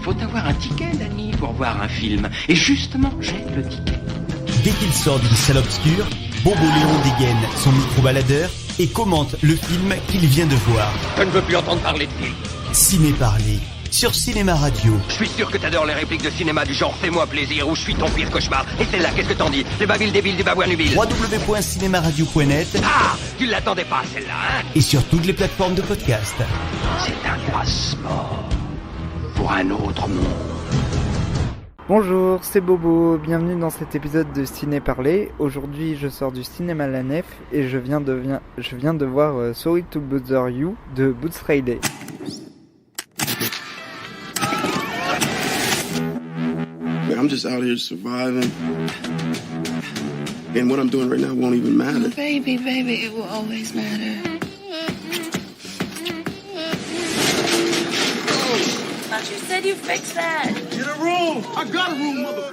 faut avoir un ticket, Danny, pour voir un film. Et justement, j'ai le ticket. Dès qu'il sort d'une salle obscure, Bobo Léon dégaine son micro-baladeur et commente le film qu'il vient de voir. Je ne veux plus entendre parler de film. Ciné Parler, sur Cinéma Radio. Je suis sûr que t'adores les répliques de cinéma du genre « Fais-moi plaisir » ou « Je suis ton pire cauchemar ». Et celle-là, qu'est-ce que t'en dis? Les babiles débiles du babouin nubile. www.cinemaradio.net. Ah, tu l'attendais pas, celle-là, hein? Et sur toutes les plateformes de podcast. C'est un passeport pour un autre monde. Bonjour, c'est Bobo, bienvenue dans cet épisode de Ciné Parler. Aujourd'hui je sors du cinéma La Nef et je viens de voir Sorry to Bother You de Boots Riley. I'm just out here surviving. And what I'm doing right now won't even matter. Baby, it will always matter. But you said you fixed that. Get a room! I got a room, mother...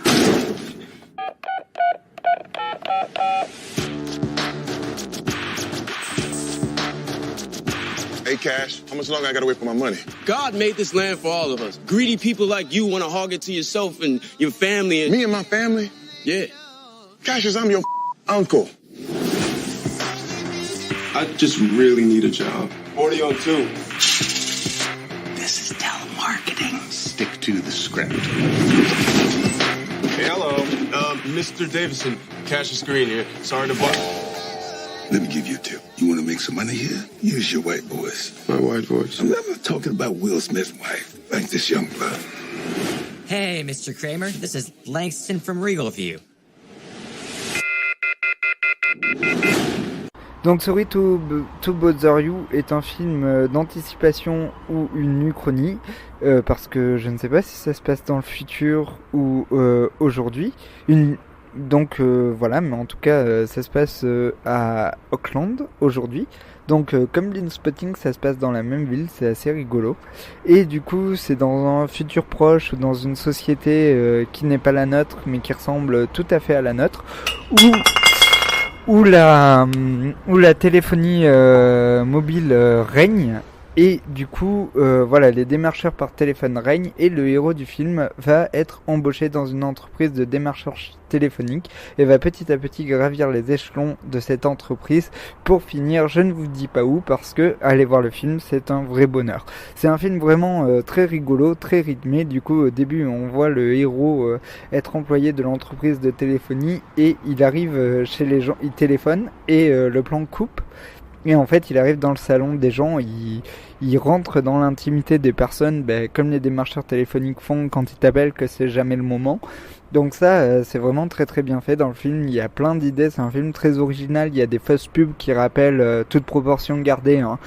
Hey, Cash, how much longer I gotta wait for my money? God made this land for all of us. Greedy people like you want to hog it to yourself and your family. And Me and my family? yeah. Cassius, I'm your uncle. I just really need a job. 40 on 2. This is telemarketing. Stick to the script. Hey, hello. Mr. Davison, Cassius Green here. Sorry to bother. Let me give you a tip. You want to make some money here? Use your white voice. My white voice. I'm never talking about Will Smith's wife, like this young blood. Hey, Mr. Kramer, this is Langston from Regal View. Donc Sorry to Bother You est un film d'anticipation ou une uchronie, parce que je ne sais pas si ça se passe dans le futur ou aujourd'hui. Donc voilà, mais en tout cas ça se passe à Auckland aujourd'hui. Donc comme Blindspotting, ça se passe dans la même ville, c'est assez rigolo. Et du coup c'est dans un futur proche ou dans une société qui n'est pas la nôtre mais qui ressemble tout à fait à la nôtre, où la téléphonie mobile règne. Et du coup, voilà, les démarcheurs par téléphone règnent et le héros du film va être embauché dans une entreprise de démarchage téléphonique et va petit à petit gravir les échelons de cette entreprise pour finir, je ne vous dis pas où, parce que allez voir le film, c'est un vrai bonheur. C'est un film vraiment très rigolo, très rythmé. Du coup, au début, on voit le héros être employé de l'entreprise de téléphonie et il arrive chez les gens, il téléphone et le plan coupe. Et en fait, il arrive dans le salon des gens, il rentre dans l'intimité des personnes, comme les démarcheurs téléphoniques font quand ils t'appellent, que c'est jamais le moment. Donc ça, c'est vraiment très très bien fait dans le film. Il y a plein d'idées, c'est un film très original. Il y a des fausses pubs qui rappellent, toute proportion gardée, hein,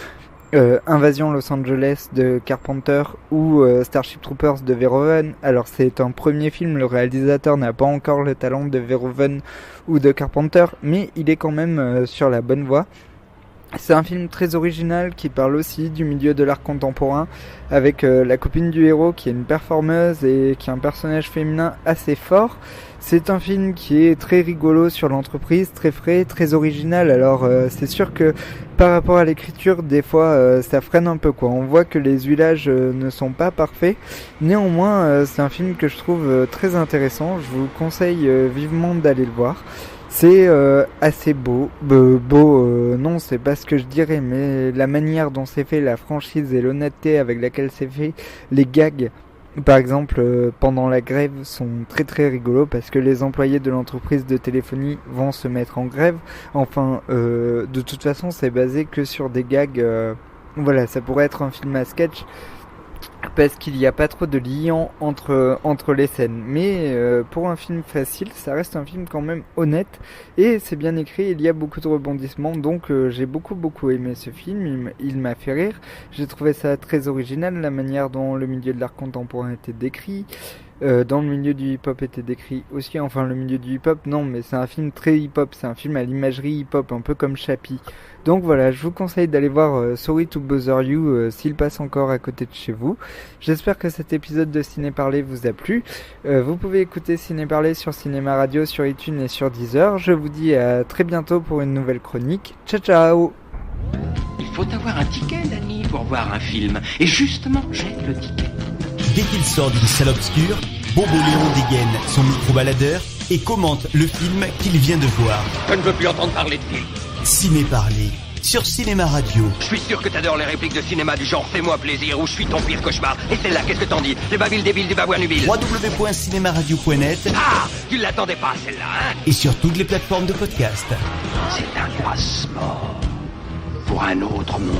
Invasion Los Angeles de Carpenter ou Starship Troopers de Verhoeven. Alors c'est un premier film, le réalisateur n'a pas encore le talent de Verhoeven ou de Carpenter, mais il est quand même sur la bonne voie. C'est un film très original qui parle aussi du milieu de l'art contemporain avec la copine du héros qui est une performeuse et qui est un personnage féminin assez fort. C'est un film qui est très rigolo sur l'entreprise, très frais, très original. Alors c'est sûr que par rapport à l'écriture, des fois ça freine un peu quoi. On voit que les huilages ne sont pas parfaits. Néanmoins, c'est un film que je trouve très intéressant. Je vous conseille vivement d'aller le voir. C'est assez beau. Non, c'est pas ce que je dirais, mais la manière dont c'est fait, la franchise et l'honnêteté avec laquelle c'est fait, les gags, par exemple, pendant la grève, sont très très rigolos parce que les employés de l'entreprise de téléphonie vont se mettre en grève. Enfin, de toute façon, c'est basé que sur des gags. Voilà, ça pourrait être un film à sketch. Parce qu'il n'y a pas trop de liant entre les scènes. Mais pour un film facile, ça reste un film quand même honnête. Et c'est bien écrit, il y a beaucoup de rebondissements. Donc j'ai beaucoup aimé ce film, il m'a fait rire. J'ai trouvé ça très original, la manière dont le milieu de l'art contemporain était décrit. Dans le milieu du hip-hop était décrit aussi. Enfin le milieu du hip-hop, non, mais c'est un film très hip-hop. C'est un film à l'imagerie hip-hop, un peu comme Chappie. Donc voilà, je vous conseille d'aller voir Sorry to Bother You s'il passe encore à côté de chez vous. J'espère que cet épisode de Ciné Parler vous a plu. Vous pouvez écouter Ciné Parler sur Cinéma Radio, sur iTunes et sur Deezer. Je vous dis à très bientôt pour une nouvelle chronique. Ciao ciao. Il faut avoir un ticket, Danny, pour voir un film. Et justement, j'ai le ticket. Dès qu'il sort d'une salle obscure, Bobo Léon dégaine son micro-baladeur et commente le film qu'il vient de voir. Je ne veux plus entendre parler de film. Ciné-Parler, sur Cinéma Radio. Je suis sûr que t'adores les répliques de cinéma du genre fais-moi plaisir ou je suis ton pire cauchemar. Et celle-là, qu'est-ce que t'en dis? Les babiles débiles du babouin nubile. www.cinemaradio.net. Ah, tu l'attendais pas celle-là, hein? Et sur toutes les plateformes de podcast. C'est un passeport pour un autre monde.